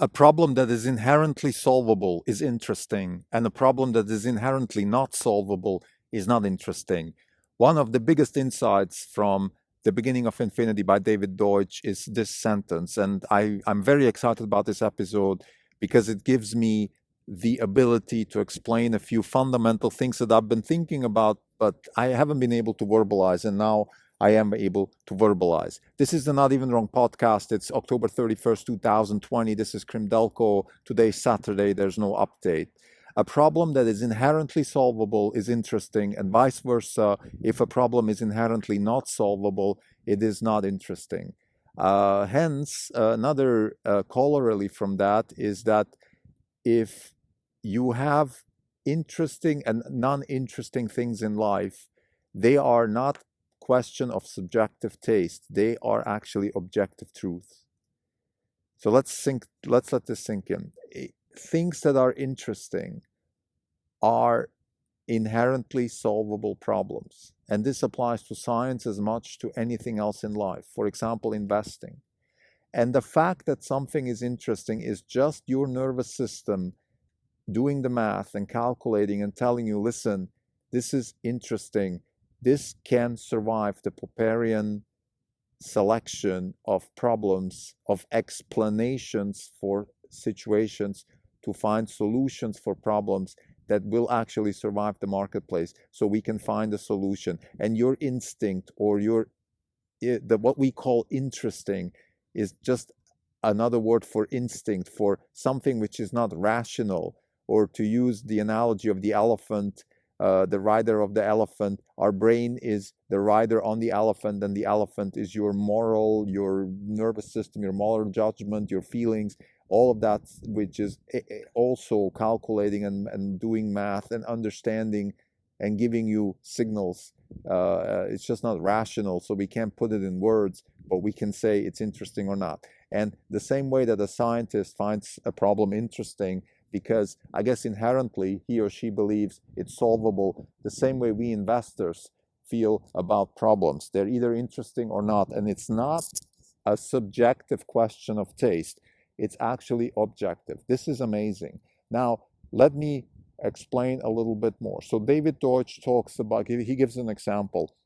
A problem that is inherently solvable is interesting, and a problem that is inherently not solvable is not interesting. One of the biggest insights from The Beginning of Infinity by David Deutsch is this sentence, and I'm very excited about this episode because it gives me the ability to explain a few fundamental things that I've been thinking about, but I haven't been able to verbalize, and now I am able to verbalize. This is the Not Even Wrong podcast. It's October 31st, 2020. This is Krim Delko. Today's Saturday. There's no update. A problem that is inherently solvable is interesting, and vice versa. If a problem is inherently not solvable, it is not interesting. Hence, another corollary from that is that if you have interesting and non-interesting things in life, they are not question of subjective taste. They are actually objective truth. So let's let this sink in. Things that are interesting are inherently solvable problems. And this applies to science as much to anything else in life. For example, investing. And the fact that something is interesting is just your nervous system doing the math and calculating and telling you, listen, this is interesting. This can survive the Popperian selection of problems, of explanations for situations to find solutions for problems that will actually survive the marketplace, so we can find a solution. And your instinct, or what we call interesting, is just another word for instinct, for something which is not rational. Or to use the analogy of the elephant, the rider of the elephant, our brain is the rider on the elephant, and the elephant is your nervous system, your moral judgment, your feelings, all of that, which is also calculating and doing math and understanding and giving you signals. It's just not rational, so we can't put it in words, but we can say it's interesting or not. And the same way that a scientist finds a problem interesting because I guess inherently he or she believes it's solvable, the same way we investors feel about problems. They're either interesting or not, and it's not a subjective question of taste. It's actually objective. This is amazing. Now, let me explain a little bit more. So David Deutsch talks about, he gives an example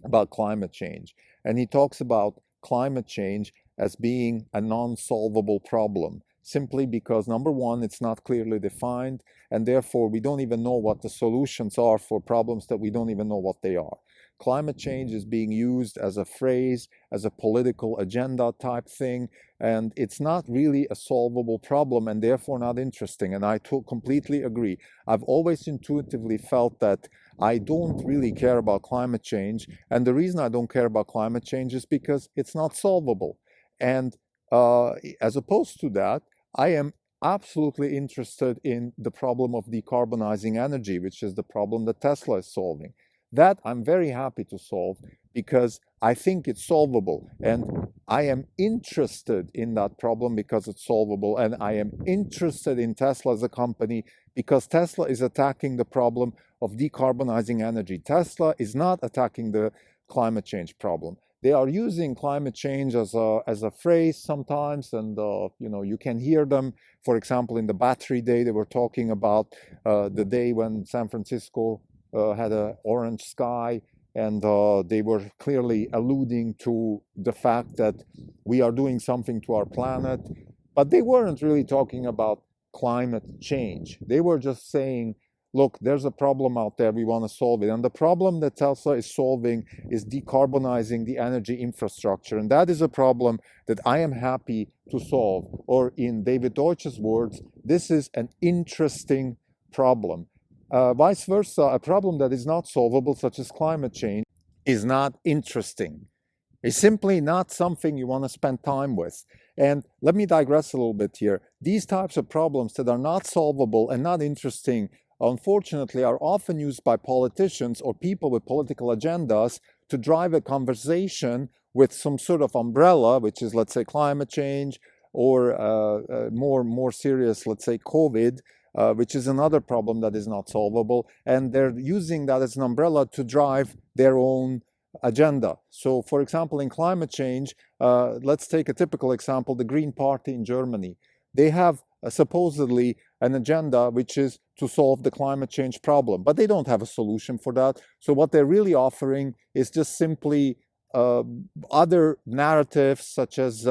about climate change, and he talks about climate change as being a non-solvable problem, simply because, number one, it's not clearly defined, and therefore we don't even know what the solutions are for problems that we don't even know what they are. Climate change is being used as a phrase, as a political agenda type thing, and it's not really a solvable problem and therefore not interesting. And I completely agree. I've always intuitively felt that I don't really care about climate change, and the reason I don't care about climate change is because it's not solvable. And as opposed to that, I am absolutely interested in the problem of decarbonizing energy, which is the problem that Tesla is solving. That I'm very happy to solve because I think it's solvable, and I am interested in that problem because it's solvable, and I am interested in Tesla as a company because Tesla is attacking the problem of decarbonizing energy. Tesla is not attacking the climate change problem. They are using climate change as a phrase sometimes, and you can hear them. For example, in the battery day, they were talking about the day when San Francisco had an orange sky, and they were clearly alluding to the fact that we are doing something to our planet, but they weren't really talking about climate change. They were just saying, look, there's a problem out there, we want to solve it. And the problem that Tesla is solving is decarbonizing the energy infrastructure. And that is a problem that I am happy to solve. Or in David Deutsch's words, this is an interesting problem. Vice versa, a problem that is not solvable, such as climate change, is not interesting. It's simply not something you want to spend time with. And let me digress a little bit here. These types of problems that are not solvable and not interesting, unfortunately, are often used by politicians or people with political agendas to drive a conversation with some sort of umbrella, which is, let's say, climate change, or more serious, let's say, COVID, which is another problem that is not solvable. And they're using that as an umbrella to drive their own agenda. So, for example, in climate change, let's take a typical example, the Green Party in Germany. they have supposedly an agenda which is to solve the climate change problem, but they don't have a solution for that. So what they're really offering is just simply uh, other narratives, such as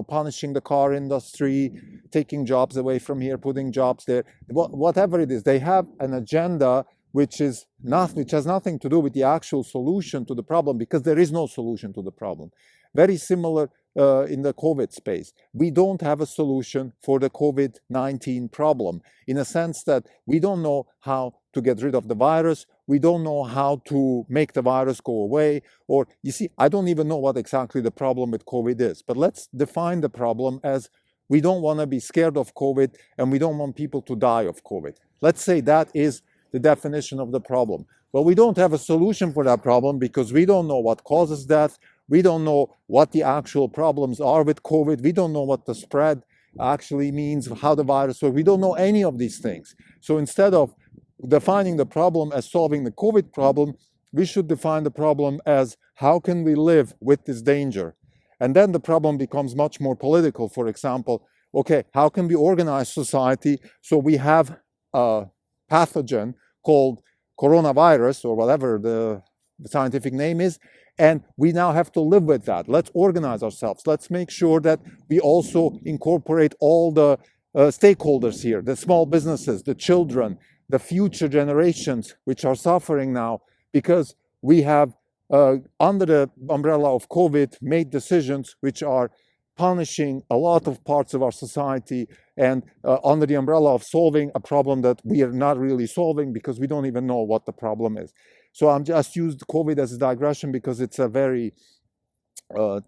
punishing the car industry, taking jobs away from here, putting jobs there. Whatever it is, they have an agenda which has nothing to do with the actual solution to the problem, because there is no solution to the problem. Very similar in the COVID space. We don't have a solution for the COVID-19 problem, in a sense that we don't know how to get rid of the virus. We don't know how to make the virus go away. Or, you see, I don't even know what exactly the problem with COVID is. But let's define the problem as we don't want to be scared of COVID and we don't want people to die of COVID. Let's say that is the definition of the problem. Well, we don't have a solution for that problem because we don't know what causes death. We don't know what the actual problems are with COVID. We don't know what the spread actually means, how the virus works. We don't know any of these things. So instead of defining the problem as solving the COVID problem, we should define the problem as how can we live with this danger? And then the problem becomes much more political. For example, okay, how can we organize society so we have a pathogen called coronavirus, or whatever the scientific name is, and we now have to live with that. Let's organize ourselves. Let's make sure that we also incorporate all the stakeholders here, the small businesses, the children, the future generations, which are suffering now because we have, under the umbrella of COVID, made decisions which are punishing a lot of parts of our society, and under the umbrella of solving a problem that we are not really solving because we don't even know what the problem is. So I'm just used COVID as a digression because it's a very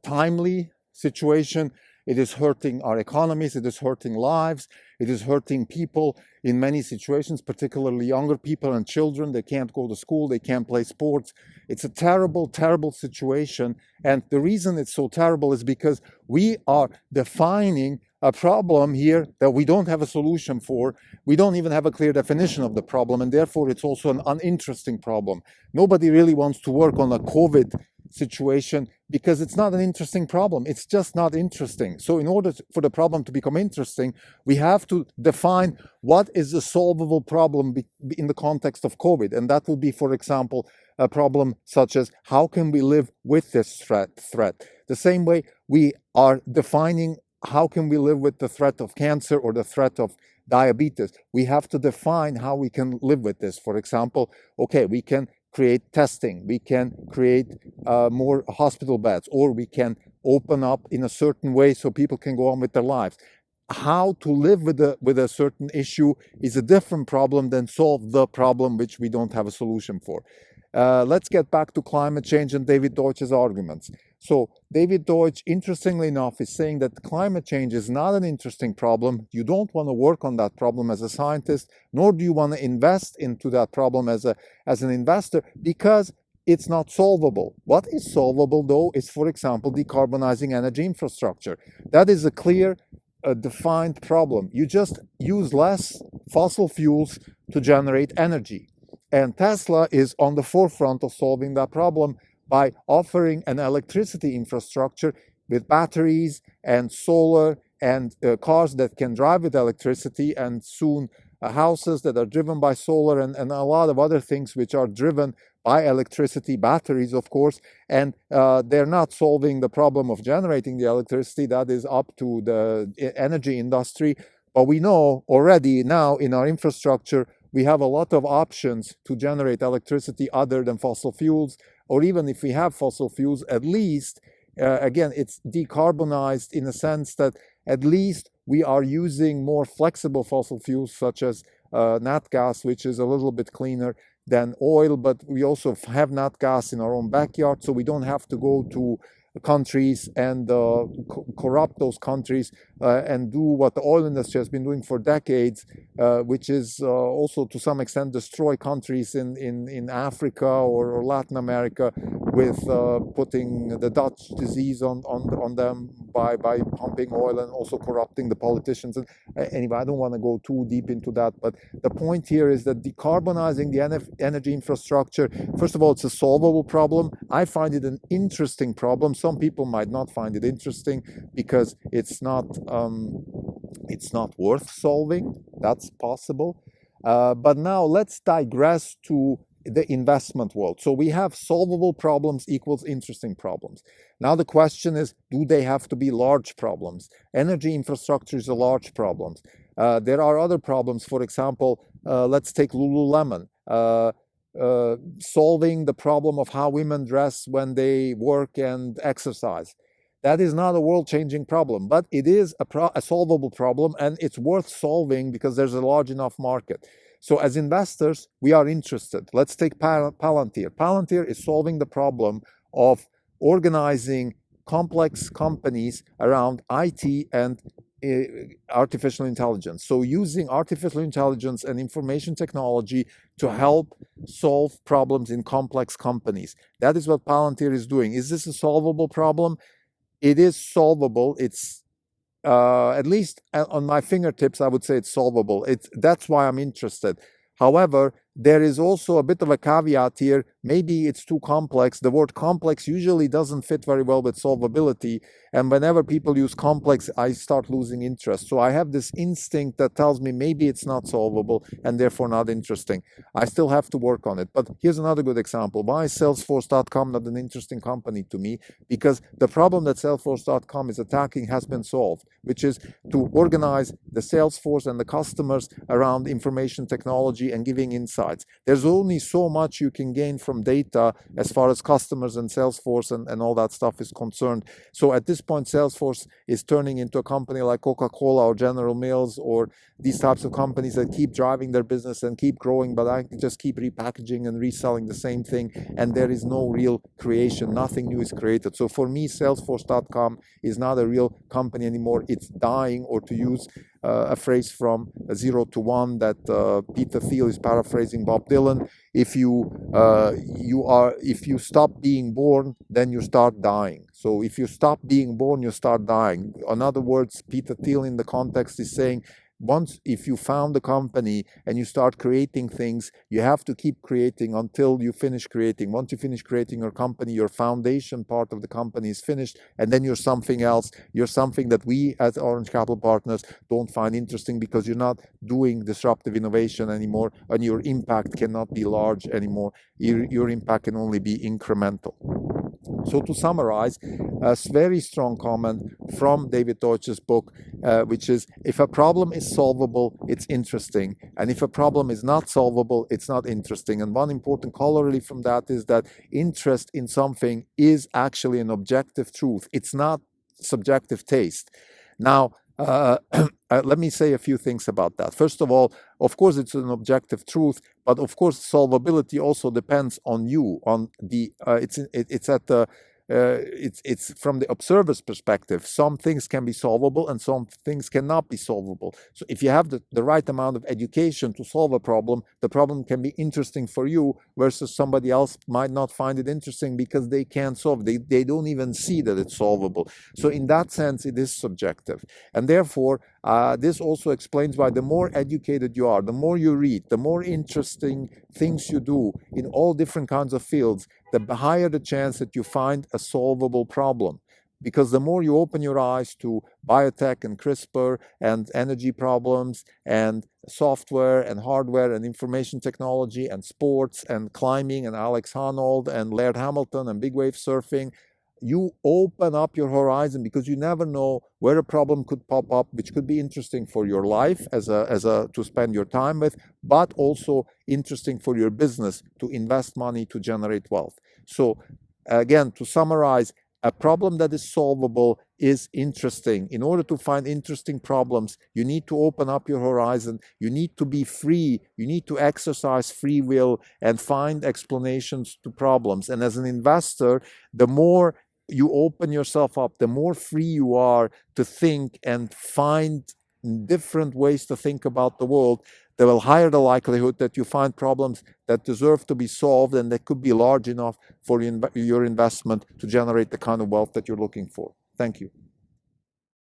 timely situation. It is hurting our economies, it is hurting lives, it is hurting people in many situations, particularly younger people and children. They can't go to school, they can't play sports. It's a terrible, terrible situation. And the reason it's so terrible is because we are defining a problem here that we don't have a solution for. We don't even have a clear definition of the problem, and therefore it's also an uninteresting problem. Nobody really wants to work on a COVID situation because it's not an interesting problem. It's just not interesting. So in order for the problem to become interesting, we have to define what is a solvable problem in the context of COVID. And that will be, for example, a problem such as how can we live with this threat? The same way we are defining how can we live with the threat of cancer or the threat of diabetes. We have to define how we can live with this. For example, okay, we can create testing, we can create more hospital beds, or we can open up in a certain way so people can go on with their lives. How to live with a certain issue is a different problem than solve the problem which we don't have a solution for. Let's get back to climate change and David Deutsch's arguments. So David Deutsch, interestingly enough, is saying that climate change is not an interesting problem. You don't want to work on that problem as a scientist, nor do you want to invest into that problem as an investor, because it's not solvable. What is solvable, though, is, for example, decarbonizing energy infrastructure. That is a clear, defined problem. You just use less fossil fuels to generate energy. And Tesla is on the forefront of solving that problem by offering an electricity infrastructure with batteries and solar and cars that can drive with electricity, and soon houses that are driven by solar, and a lot of other things which are driven by electricity, batteries, of course. And they're not solving the problem of generating the electricity. That is up to the energy industry. But we know already now in our infrastructure, we have a lot of options to generate electricity other than fossil fuels, or even if we have fossil fuels, at least, again, it's decarbonized in the sense that at least we are using more flexible fossil fuels, such as nat gas, which is a little bit cleaner than oil, but we also have nat gas in our own backyard, so we don't have to go to countries and corrupt those countries and do what the oil industry has been doing for decades, which is also to some extent destroy countries in Africa or Latin America with putting the Dutch disease on them by pumping oil and also corrupting the politicians. And anyway, I don't want to go too deep into that, but the point here is that decarbonizing the energy infrastructure, first of all, it's a solvable problem. I find it an interesting problem. Some people might not find it interesting because it's not it's not worth solving. That's possible. But now let's digress to the investment world. So we have solvable problems equals interesting problems. Now the question is, do they have to be large problems? Energy infrastructure is a large problem. There are other problems. For example, let's take Lululemon. Solving the problem of how women dress when they work and exercise. That is not a world-changing problem, but it is a solvable problem, and it's worth solving because there's a large enough market. So as investors, we are interested. Let's take Palantir. Palantir is solving the problem of organizing complex companies around IT and artificial intelligence. So using artificial intelligence and information technology to help solve problems in complex companies. That is what Palantir is doing. Is this a solvable problem? It is solvable. It's at least on my fingertips, I would say it's solvable. That's why I'm interested. However, there is also a bit of a caveat here. Maybe it's too complex. The word complex usually doesn't fit very well with solvability. And whenever people use complex, I start losing interest. So I have this instinct that tells me maybe it's not solvable and therefore not interesting. I still have to work on it. But here's another good example. Why is Salesforce.com not an interesting company to me? Because the problem that Salesforce.com is attacking has been solved, which is to organize the Salesforce and the customers around information technology and giving insights. There's only so much you can gain from data as far as customers and Salesforce and all that stuff is concerned. So at this point, Salesforce is turning into a company like Coca-Cola or General Mills or these types of companies that keep driving their business and keep growing, but I just keep repackaging and reselling the same thing, and there is no real creation. Nothing new is created. So for me, Salesforce.com is not a real company anymore. It's dying, or to use a phrase from 0 to 1 that Peter Thiel is paraphrasing Bob Dylan. If you stop being born, then you start dying. So if you stop being born, you start dying. In other words, Peter Thiel in the context is saying, if you found a company and you start creating things, you have to keep creating until you finish creating. Once you finish creating your company, your foundation part of the company is finished, and then you're something else. You're something that we as Orange Capital Partners don't find interesting because you're not doing disruptive innovation anymore, and your impact cannot be large anymore. Your impact can only be incremental. So to summarize, a very strong comment from David Deutsch's book, which is, if a problem is solvable, it's interesting. And if a problem is not solvable, it's not interesting. And one important corollary from that is that interest in something is actually an objective truth. It's not subjective taste. Now, let me say a few things about that. First of all, of course, it's an objective truth, but of course, solvability also depends on you. On the it's from the observer's perspective. Some things can be solvable and some things cannot be solvable. So if you have the right amount of education to solve a problem, the problem can be interesting for you, versus somebody else might not find it interesting because they can't solve it. They don't even see that it's solvable. So in that sense, it is subjective. And therefore, this also explains why the more educated you are, the more you read, the more interesting things you do in all different kinds of fields, the higher the chance that you find a solvable problem. Because the more you open your eyes to biotech and CRISPR and energy problems and software and hardware and information technology and sports and climbing and Alex Honnold and Laird Hamilton and big wave surfing, you open up your horizon, because you never know where a problem could pop up, which could be interesting for your life to spend your time with, but also interesting for your business to invest money to generate wealth. So again, to summarize, a problem that is solvable is interesting. In order to find interesting problems, you need to open up your horizon. You need to be free. You need to exercise free will and find explanations to problems. And as an investor, the more you open yourself up, the more free you are to think and find different ways to think about the world, the higher the likelihood that you find problems that deserve to be solved and that could be large enough for your investment to generate the kind of wealth that you're looking for. Thank you.